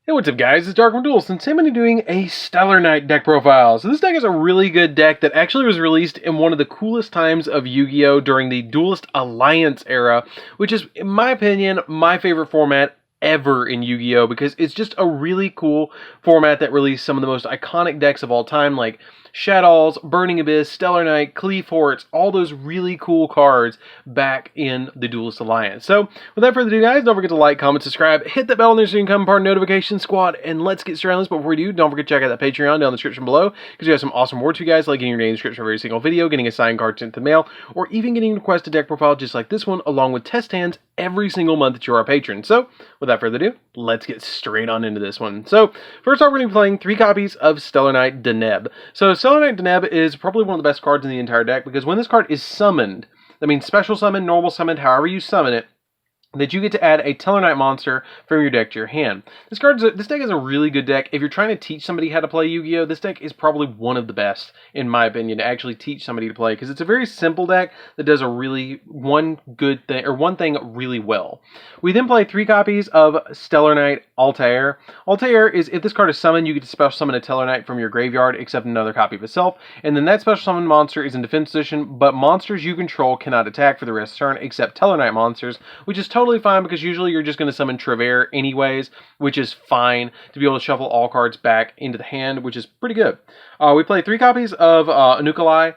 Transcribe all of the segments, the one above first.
Hey, what's up guys, it's DarkArmedDuelist, and today I'm going to be doing a Satellarknight deck profile. So this deck is a really good deck that actually was released in one of the coolest times of Yu-Gi-Oh! During the Duelist Alliance era, which is, in my opinion, my favorite format ever in Yu-Gi-Oh! Because it's just a really cool format that released some of the most iconic decks of all time, like Shaddolls, Burning Abyss, Satellarknight, Cleaforts, all those really cool cards back in the Duelist Alliance. So, without further ado, guys, don't forget to like, comment, subscribe, hit that bell so you can become part of the notification squad, and let's get started on this. But before we do, don't forget to check out that Patreon down in the description below, because we have some awesome rewards for you guys, like getting your name in the description for every single video, getting a signed card sent to the mail, or even getting a requested deck profile just like this one, along with test hands every single month that you're a patron. So, without further ado, let's get straight on into this one. So, first off, we're going to be playing 3 copies of Satellarknight Deneb. So, Satellarknight Deneb is probably one of the best cards in the entire deck, because when this card is summoned, that means special summon, normal summon, however you summon it, that you get to add a Satellarknight monster from your deck to your hand. This deck is a really good deck. If you're trying to teach somebody how to play Yu-Gi-Oh!, this deck is probably one of the best, in my opinion, to actually teach somebody to play, because it's a very simple deck that does one thing really well. We then play 3 copies of Satellarknight Altair. Altair is, if this card is summoned, you get to special summon a Satellarknight from your graveyard, except another copy of itself, and then that special summon monster is in defense position, but monsters you control cannot attack for the rest of the turn, except Satellarknight monsters, which is totally fine, because usually you're just going to summon Trevere anyways, which is fine to be able to shuffle all cards back into the hand, which is pretty good. We play 3 copies of Anukalai.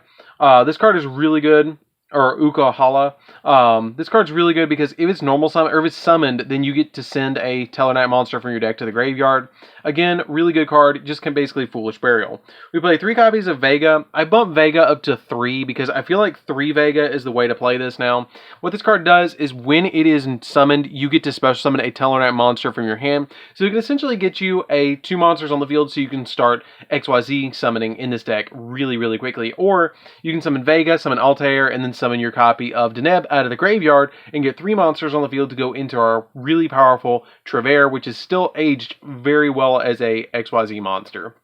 This card is really good. Or Ukahala. This card's really good because if it's normal summon, or if it's summoned, then you get to send a Satellarknight monster from your deck to the graveyard. Again, really good card, just can basically Foolish Burial. We play 3 copies of Vega. I bumped Vega up to 3 because I feel like 3 Vega is the way to play this now. What this card does is when it is summoned, you get to special summon a Satellarknight monster from your hand. So it can essentially get you 2 monsters on the field so you can start XYZ summoning in this deck really, really quickly. Or you can summon Vega, summon Altair, and then summon your copy of Deneb out of the graveyard and get 3 monsters on the field to go into our really powerful Trevere, which is still aged very well as a XYZ monster.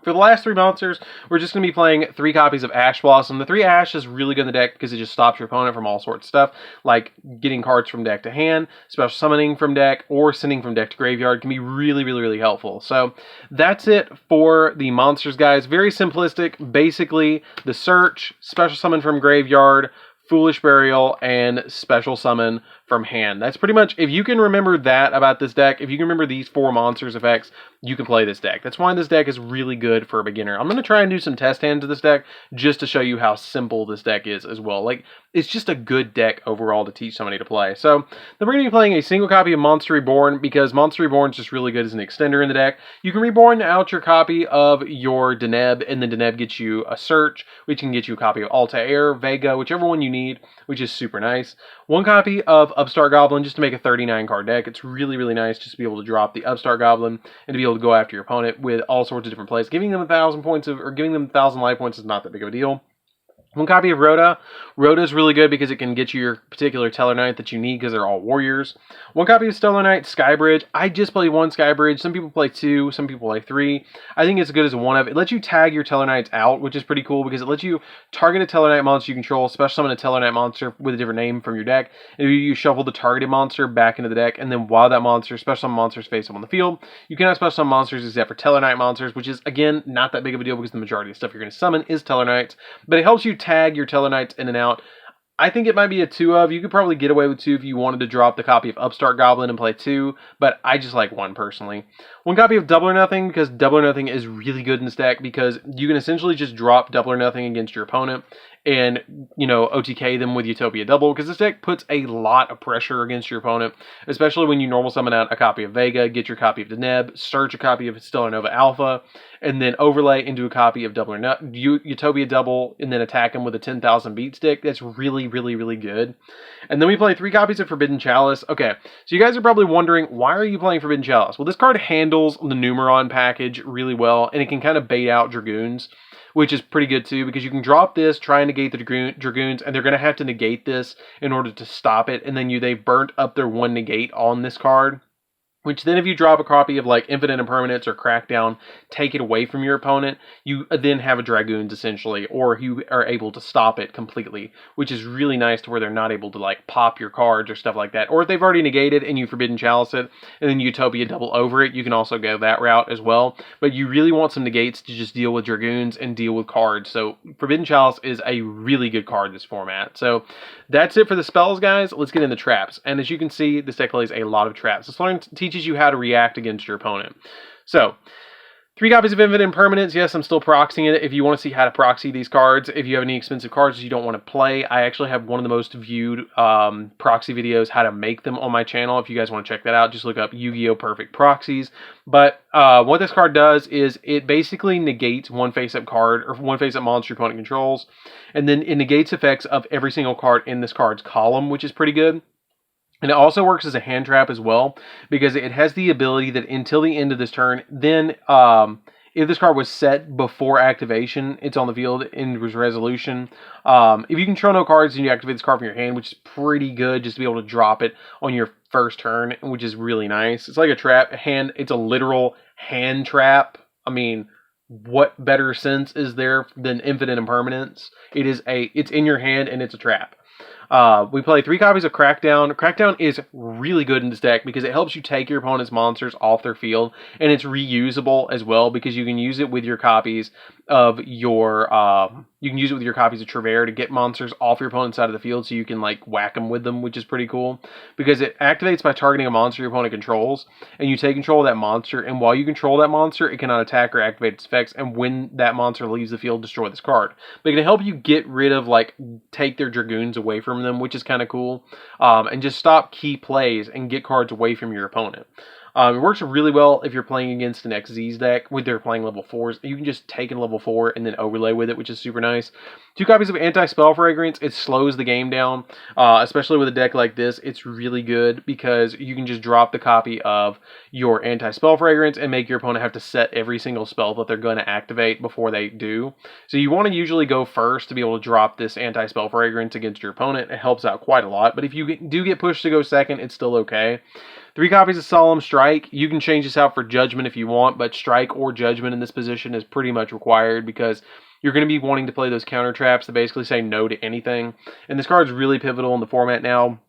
For the last 3 monsters, we're just going to be playing 3 copies of Ash Blossom. The 3 Ash is really good in the deck because it just stops your opponent from all sorts of stuff, like getting cards from deck to hand, special summoning from deck, or sending from deck to graveyard can be really, really, really helpful. So that's it for the monsters, guys. Very simplistic. Basically, the search, special summon from graveyard, Foolish Burial, and special summon from hand. That's pretty much, if you can remember that about this deck, if you can remember these 4 monsters effects, you can play this deck. That's why this deck is really good for a beginner. I'm going to try and do some test hands of this deck just to show you how simple this deck is as well. Like, it's just a good deck overall to teach somebody to play. So, then we're going to be playing a single copy of Monster Reborn because Monster Reborn is just really good as an extender in the deck. You can reborn out your copy of your Deneb, and then Deneb gets you a search, which can get you a copy of Altair, Vega, whichever one you need, which is super nice. 1 copy of Upstart Goblin just to make a 39 card deck. It's really, really nice just to be able to drop the Upstart Goblin and to be able to go after your opponent with all sorts of different plays. Giving them 1,000 points or giving them 1,000 life points is not that big of a deal. 1 copy of Rhoda. Rhoda is really good because it can get you your particular Satellarknight that you need because they're all warriors. 1 copy of Stellarknight Skybridge. I just play 1 Skybridge. Some people play 2. Some people play 3. I think it's as good as 1 of. It lets you tag your Tellarknights out, which is pretty cool because it lets you target a Tellarknight monster you control, special summon a Tellarknight monster with a different name from your deck, and you shuffle the targeted monster back into the deck, and then while that monster, special summon monsters face up on the field, you cannot special summon monsters except for Tellarknight monsters, which is, again, not that big of a deal because the majority of stuff you're going to summon is Tellarknights, but it helps you tag your Tellarknights in and out. I think it might be a 2 of. You could probably get away with 2 if you wanted to drop the copy of Upstart Goblin and play 2, but I just like 1 personally. 1 copy of Double or Nothing, because Double or Nothing is really good in this deck because you can essentially just drop Double or Nothing against your opponent and, OTK them with Utopia Double, because this deck puts a lot of pressure against your opponent, especially when you normal summon out a copy of Vega, get your copy of Deneb, search a copy of Stellar Nova Alpha, and then overlay into a copy of Double or Nothing, Utopia Double, and then attack him with a 10,000 beat stick. That's really, really, really good. And then we play 3 copies of Forbidden Chalice. Okay, so you guys are probably wondering, why are you playing Forbidden Chalice? Well, this card handles the Numeron package really well, and it can kind of bait out Dragoons, which is pretty good too, because you can drop this, try and negate the Dragoons, and they're going to have to negate this in order to stop it, and then they've burnt up their 1 negate on this card, which then if you drop a copy of like Infinite Impermanence or Crackdown, take it away from your opponent, you then have a Dragoons essentially, or you are able to stop it completely, which is really nice to where they're not able to like pop your cards or stuff like that. Or if they've already negated and you Forbidden Chalice it, and then Utopia double over it, you can also go that route as well. But you really want some negates to just deal with Dragoons and deal with cards. So Forbidden Chalice is a really good card in this format. So that's it for the spells, guys. Let's get into traps. And as you can see, this deck plays a lot of traps. This learn teaches you how to react against your opponent. So 3 copies of Infinite Impermanence. Yes, I'm still proxying it. If you want to see how to proxy these cards, if you have any expensive cards you don't want to play, I actually have one of the most viewed proxy videos, how to make them, on my channel. If you guys want to check that out, just look up Yu-Gi-Oh! Perfect Proxies. But what this card does is it basically negates one face-up card, or one face-up monster your opponent controls, and then it negates effects of every single card in this card's column, which is pretty good. And it also works as a hand trap as well, because it has the ability that until the end of this turn, then if this card was set before activation, it's on the field in resolution. If you control no cards, then you activate this card from your hand, which is pretty good, just to be able to drop it on your first turn, which is really nice. It's like a trap hand. It's a literal hand trap. I mean, what better sense is there than Infinite Impermanence? It's in your hand and it's a trap. We play 3 copies of Crackdown. Crackdown is really good in this deck because it helps you take your opponent's monsters off their field, and it's reusable as well because you can use it with your copies of your Trevere to get monsters off your opponent's side of the field, so you can like whack them with them, which is pretty cool because it activates by targeting a monster your opponent controls, and you take control of that monster, and while you control that monster, it cannot attack or activate its effects, and when that monster leaves the field, destroy this card. But it can help you get rid of, like, take their Dragoons away from them, which is kind of cool, and just stop key plays and get cards away from your opponent. It works really well if you're playing against an XZ's deck with their playing level 4s. You can just take a level 4 and then overlay with it, which is super nice. 2 copies of Anti-Spell Fragrance. It slows the game down, especially with a deck like this. It's really good because you can just drop the copy of your Anti-Spell Fragrance and make your opponent have to set every single spell that they're going to activate before they do. So you want to usually go first to be able to drop this Anti-Spell Fragrance against your opponent. It helps out quite a lot, but if you do get pushed to go second, it's still okay. 3 copies of Solemn Strike. You can change this out for Judgment if you want, but Strike or Judgment in this position is pretty much required because you're going to be wanting to play those counter traps that basically say no to anything. And this card is really pivotal in the format now.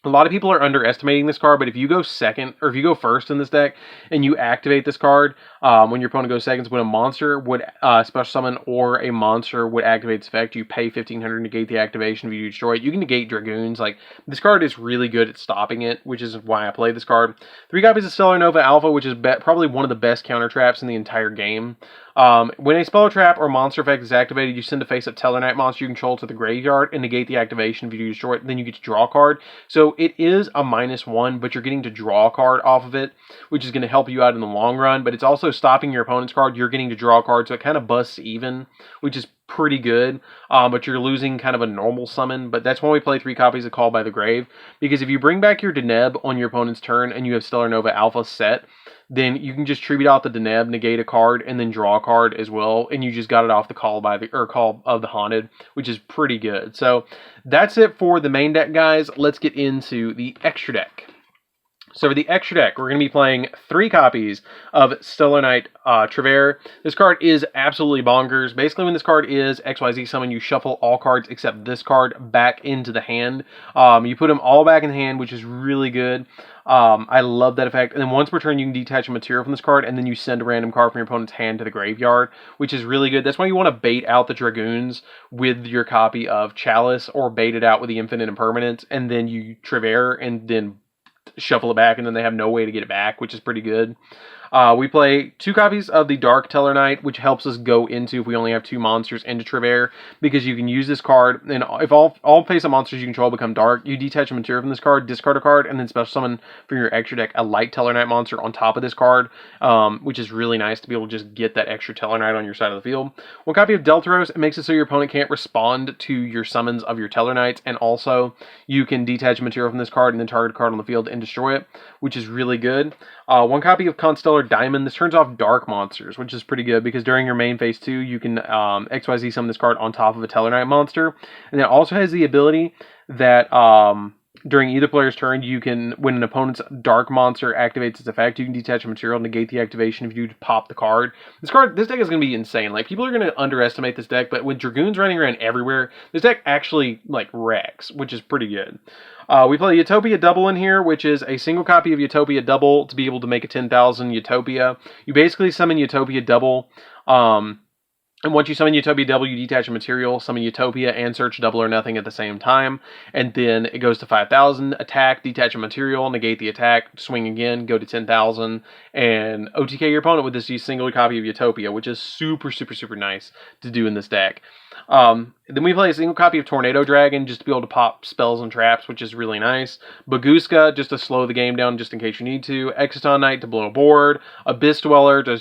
A lot of people are underestimating this card, but if you go second, or if you go first in this deck, and you activate this card, when your opponent goes second, when a monster would special summon or a monster would activate its effect, you pay 1,500 to negate the activation if you destroy it. You can negate Dragoons. Like, this card is really good at stopping it, which is why I play this card. 3 copies of Stellar Nova Alpha, which is probably one of the best counter traps in the entire game. When a spell trap or monster effect is activated, you send a face-up Satellarknight monster you control to the graveyard and negate the activation if you destroy it. Then you get to draw a card. So it is a -1, but you're getting to draw a card off of it, which is going to help you out in the long run. But it's also stopping your opponent's card. You're getting to draw a card, so it kind of busts even, which is pretty good. But you're losing kind of a normal summon. But that's why we play 3 copies of Call by the Grave, because if you bring back your Deneb on your opponent's turn and you have Stellar Nova Alpha set, then you can just tribute out the Deneb, negate a card, and then draw a card as well, and you just got it off the Call of the Haunted, which is pretty good. So that's it for the main deck, guys. Let's get into the extra deck. So for the extra deck, we're going to be playing 3 copies of Satellarknight Trevere. This card is absolutely bonkers. Basically, when this card is XYZ summon, you shuffle all cards except this card back into the hand. You put them all back in the hand, which is really good. I love that effect. And then once per turn, you can detach a material from this card, and then you send a random card from your opponent's hand to the graveyard, which is really good. That's why you want to bait out the Dragoons with your copy of Chalice, or bait it out with the Infinite Impermanence, and then you Trevere, and then shuffle it back, and then they have no way to get it back, which is pretty good. We play 2 copies of the Dark Tellarknight, which helps us go into, if we only have 2 monsters, into Trevere, because you can use this card, and if all face-up monsters you control become dark, you detach a material from this card, discard a card, and then special summon from your extra deck a light Tellarknight monster on top of this card, which is really nice to be able to just get that extra Tellarknight on your side of the field. 1 copy of Deltaros. It makes it so your opponent can't respond to your summons of your Tellarknights, and also you can detach a material from this card and then target a card on the field and destroy it, which is really good. 1 copy of Constellar Diamond. This turns off dark monsters, which is pretty good because during your main phase 2, you can XYZ summon this card on top of a Tellarknight monster. And it also has the ability that during either player's turn, you can, when an opponent's dark monster activates its effect, you can detach a material, negate the activation if you pop the card. This deck is going to be insane. Like, people are going to underestimate this deck, but with Dragoons running around everywhere, this deck actually, like, wrecks, which is pretty good. We play Utopia Double in here, which is a single copy of Utopia Double to be able to make a 10,000 Utopia. You basically summon Utopia Double, and once you summon Utopia Double, you detach a material, summon Utopia, and search Double or Nothing at the same time. And then it goes to 5,000, attack, detach a material, negate the attack, swing again, go to 10,000, and OTK your opponent with this single copy of Utopia, which is super, super, super nice to do in this deck. Then we play a single copy of Tornado Dragon just to be able to pop spells and traps, which is really nice. Baguska just to slow the game down just in case you need to. Satellarknight to blow a board. Abyss Dweller to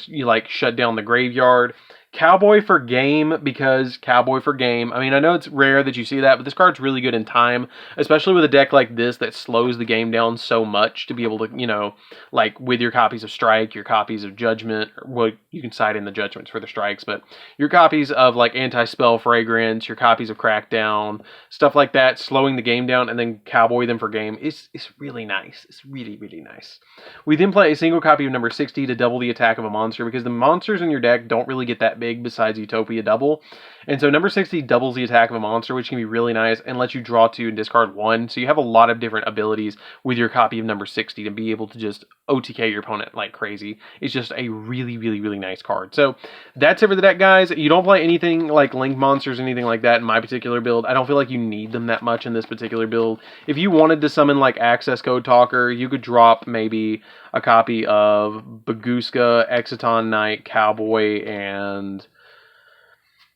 shut down the graveyard. Cowboy for game, because Cowboy for game. I mean, I know it's rare that you see that, but this card's really good in time, especially with a deck like this that slows the game down so much to be able to, like with your copies of Strike, your copies of Judgment, well, you can side in the Judgments for the Strikes, but your copies of like Anti-Spell Fragrance, your copies of Crackdown, stuff like that, slowing the game down, and then Cowboy them for game is really nice. It's really, really nice. We then play a single copy of number 60 to double the attack of a monster, because the monsters in your deck don't really get that big besides Utopia Double. And so number 60 doubles the attack of a monster, which can be really nice and lets you draw 2 and discard 1. So you have a lot of different abilities with your copy of number 60 to be able to just OTK your opponent like crazy. It's just a really, really, really nice card. So that's it for the deck, guys. You don't play anything like Link monsters, anything like that in my particular build. I don't feel like you need them that much in this particular build. If you wanted to summon like Access Code Talker, you could drop maybe a copy of Baguska, Satellarknight, Cowboy, and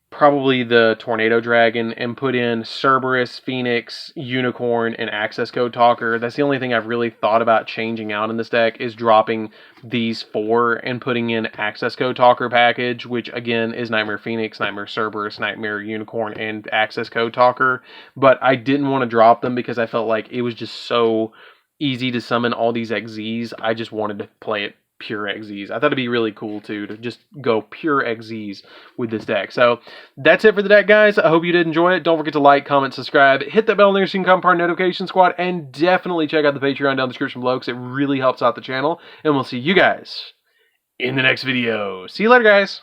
probably the Tornado Dragon, and put in Cerberus, Phoenix, Unicorn, and Access Code Talker. That's the only thing I've really thought about changing out in this deck, is dropping these 4 and putting in Access Code Talker package, which again is Nightmare Phoenix, Nightmare Cerberus, Nightmare Unicorn, and Access Code Talker. But I didn't want to drop them because I felt like it was just so easy to summon all these XZs. I just wanted to play it pure XZs. I thought it'd be really cool too to just go pure XZs with this deck. So that's it for the deck, guys. I hope you did enjoy it. Don't forget to like, comment, subscribe, hit that bell there so you can become part of the notification squad, and definitely check out the Patreon down in the description below because it really helps out the channel. And we'll see you guys in the next video. See you later, guys.